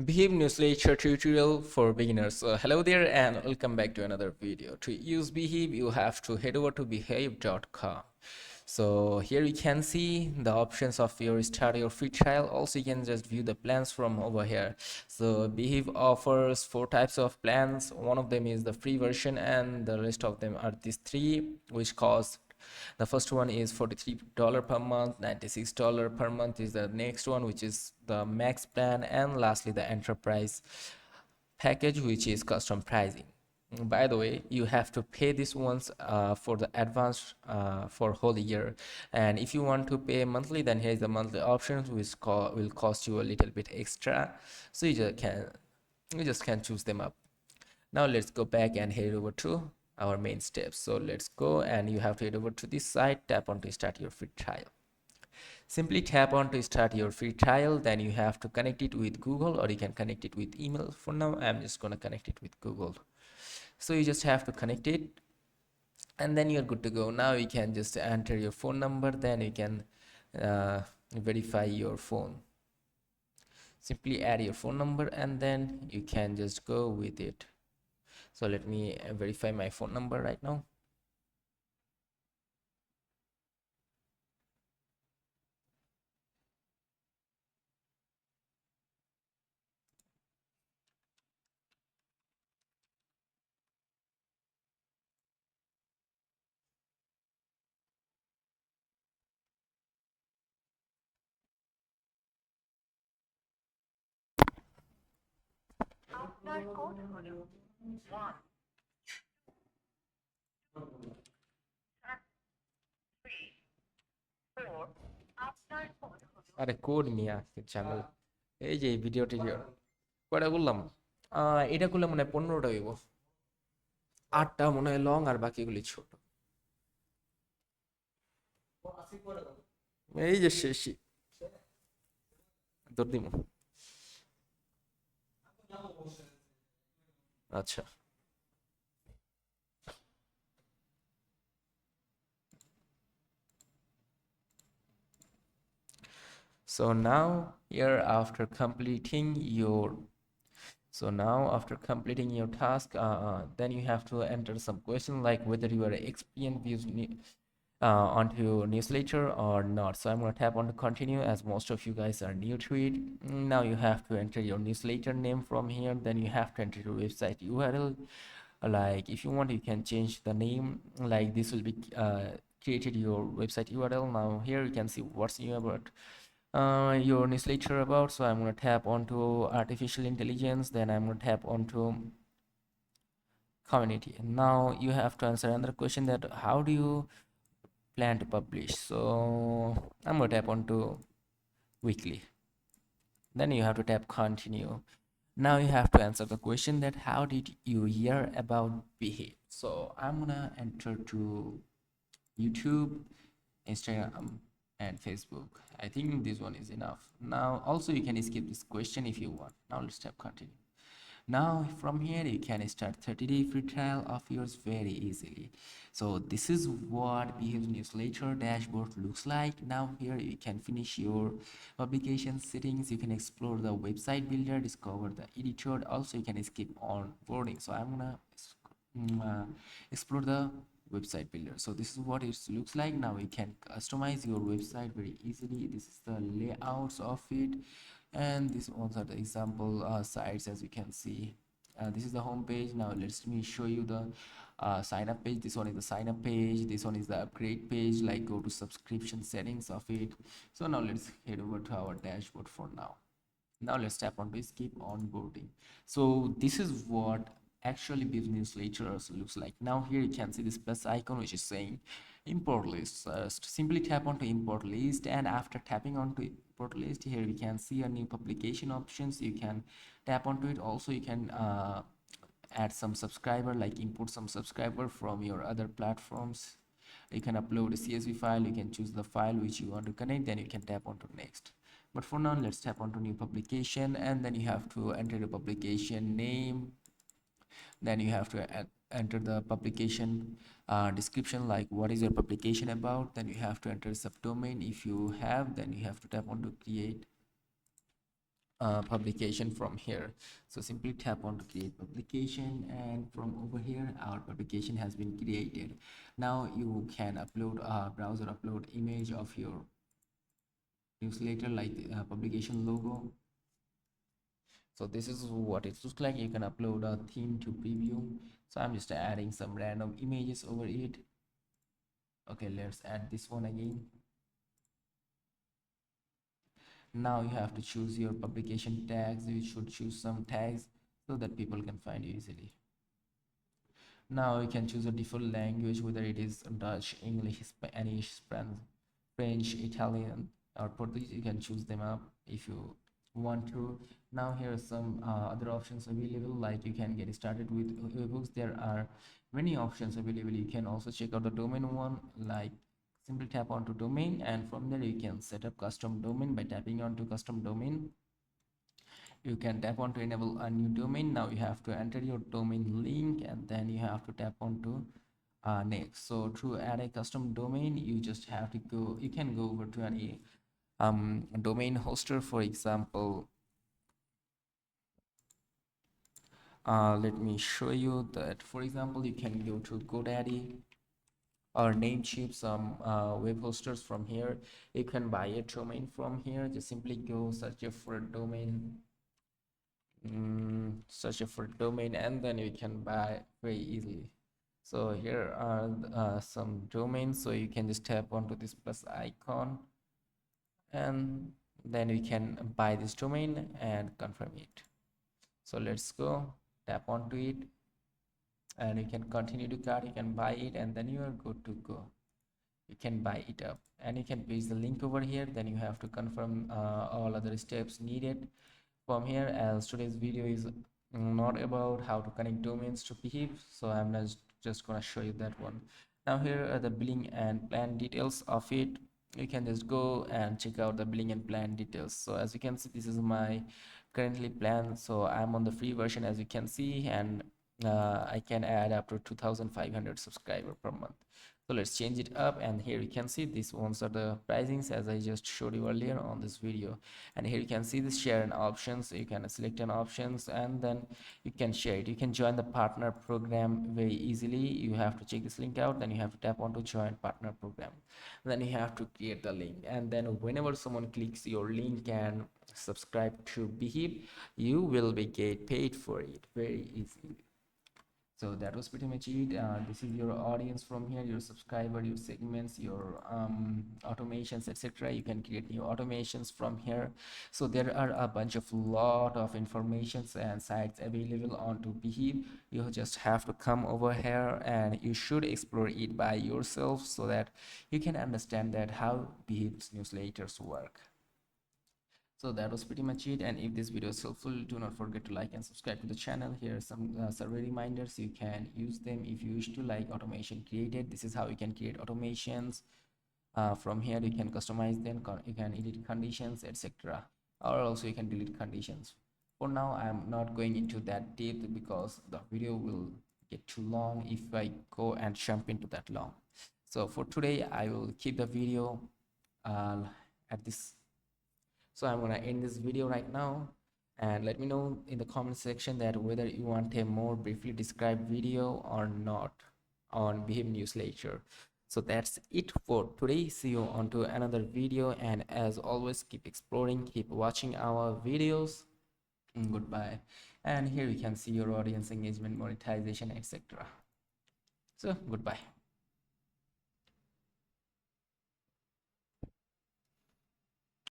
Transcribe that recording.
Beehiiv newsletter tutorial for beginners. Hello there and welcome back to another video. To use Beehiiv, you have to head over to beehiiv.com. So here you can see the options of your start your free trial. Also, you can just view the plans from over here. So Beehiiv offers 4 types of plans. One of them is the free version and the rest of them are these 3, which cost the first one is $43 per month, $96 per month is the next one, which is the max plan, and lastly the enterprise package, which is custom pricing. By the way, you have to pay this once for the advance for whole year, and if you want to pay monthly, then here's the monthly options, which will cost you a little bit extra. So you just can choose them up. Now let's go back and head over to our main steps. So let's go, and you have to head over to this site, tap on to start your free trial. Simply tap on to start your free trial, then you have to connect it with Google, or you can connect it with email. For now, I'm just gonna connect it with Google. So you just have to connect it, and then you're good to go. Now you can just enter your phone number, then you can verify your phone. Simply add your phone number and then you can just go with it. So let me verify my phone number right now. আরে code মিয়া ঝামেলা। এই যে ভিডিওটি কয়টা করলাম, এটা করলে মনে হয় 15টা হইব। 8টা মনে হয় লং আর বাকিগুলি ছোট। এই যে শেষই দৌড় দিব। আচ্ছা, so now here after completing your after completing your task, then you have to enter some question like whether you are experienced using onto your newsletter or not. So I'm going to tap on to continue, as most of you guys are new to it. Now you have to enter your newsletter name from here, then you have to enter your website URL. Like if you want, you can change the name, like this will be created your website URL. Now here you can see what's new about your newsletter about. So I'm going to tap onto artificial intelligence, then I'm going to tap onto community. And now you have to answer another question, that how do you plan to publish. So I'm going to tap onto weekly, then you have to tap continue. Now you have to answer the question that how did you hear about Beehiiv. So I'm gonna enter to YouTube, Instagram, and Facebook. I think this one is enough. Now also you can skip this question if you want. Now let's tap continue. Now from here you can start 30-day free trial of yours very easily. So this is what Beehiiv's newsletter dashboard looks like. Now here you can finish your publication settings, you can explore the website builder, discover the editor, also you can skip onboarding. So I'm gonna explore the website builder. So this is what it looks like. Now you can customize your website very easily. This is the layouts of it, and these ones are the example sites. As you can see, this is the home page. Now let me show you the sign up page. This one is the sign up page, this one is the upgrade page, like go to subscription settings of it. So now let's head over to our dashboard for now. Now let's tap on to skip onboarding. So this is what actually Beehiiv newsletters looks like. Now here you can see this plus icon which is saying import list. Simply tap onto import list, and after tapping onto import list, here we can see a new publication options. You can tap onto it. Also you can add some subscriber, like import some subscriber from your other platforms. You can upload a CSV file, you can choose the file which you want to connect, then you can tap onto next. But for now, let's tap onto new publication, and then you have to enter the publication name, then you have to enter the publication description, like what is your publication about, then you have to enter subdomain if you have, then you have to tap on to create publication from here. So simply tap on to create publication, and from over here our publication has been created. Now you can upload browser upload image of your newsletter, like the publication logo. So this is what it looks like. You can upload a theme to preview. So I'm just adding some random images over it. Okay, let's add this one again. Now you have to choose your publication tags. You should choose some tags so that people can find you easily. Now you can choose a default language, whether it is Dutch, English, Spanish, French, Italian, or Portuguese. You can choose them up if you want to. Now here are some other options available, like you can get started with ebooks. There are many options available. You can also check out the domain one, like simply tap onto domain, and from there you can set up custom domain by tapping onto custom domain. You can tap on to enable a new domain. Now you have to enter your domain link, and then you have to tap on to next. So to add a custom domain, you just have to go, you can go over to any domain hoster. For example, let me show you that. For example, you can go to GoDaddy or Namecheap, some web hosters. From here you can buy a domain. From here just simply go search for a domain, search for domain, and then you can buy very easily. So here are some domains, so you can just tap onto this plus icon, and then you can buy this domain and confirm it. So let's go, tap onto it, and you can continue to cart, you can buy it, and then you are good to go. You can buy it up, and you can paste the link over here. Then you have to confirm all other steps needed from here, as today's video is not about how to connect domains to Beehiiv, so I'm just gonna show you that one. Now here are the billing and plan details of it. You can just go and check out the billing and plan details. So as you can see, this is my currently plan. So I'm on the free version, as you can see, and I can add up to 2,500 subscriber per month. So let's change it up, and here you can see these ones are the pricings as I just showed you earlier on this video. And here you can see the share and options. So you can select an options, and then you can share it. You can join the partner program very easily. You have to check this link out, then you have to tap on to join partner program, then you have to create the link, and then whenever someone clicks your link and subscribe to Beehiiv, you will be get paid for it very easily. So that was pretty much it. This is your audience from here, your subscriber, your segments, your automations, etc. You can create new automations from here. So there are a bunch of lot of informations and sites available onto Beehiiv. You just have to come over here, and you should explore it by yourself so that you can understand that how Beehiiv's newsletters work. So that was pretty much it, and if this video is helpful, do not forget to like and subscribe to the channel. Here are some survey reminders. You can use them if you wish to, like automation created. This is how you can create automations. From here you can customize them, you can edit conditions, etc., or also you can delete conditions. For now I'm not going into that depth because the video will get too long if I go and jump into that long. So for today I will keep the video at this. So I'm gonna end this video right now, and let me know in the comment section that whether you want a more briefly described video or not on Beehiiv newsletter. So that's it for today. See you on to another video, and as always, keep exploring, keep watching our videos. Goodbye. And here you can see your audience engagement, monetization, etc. So goodbye.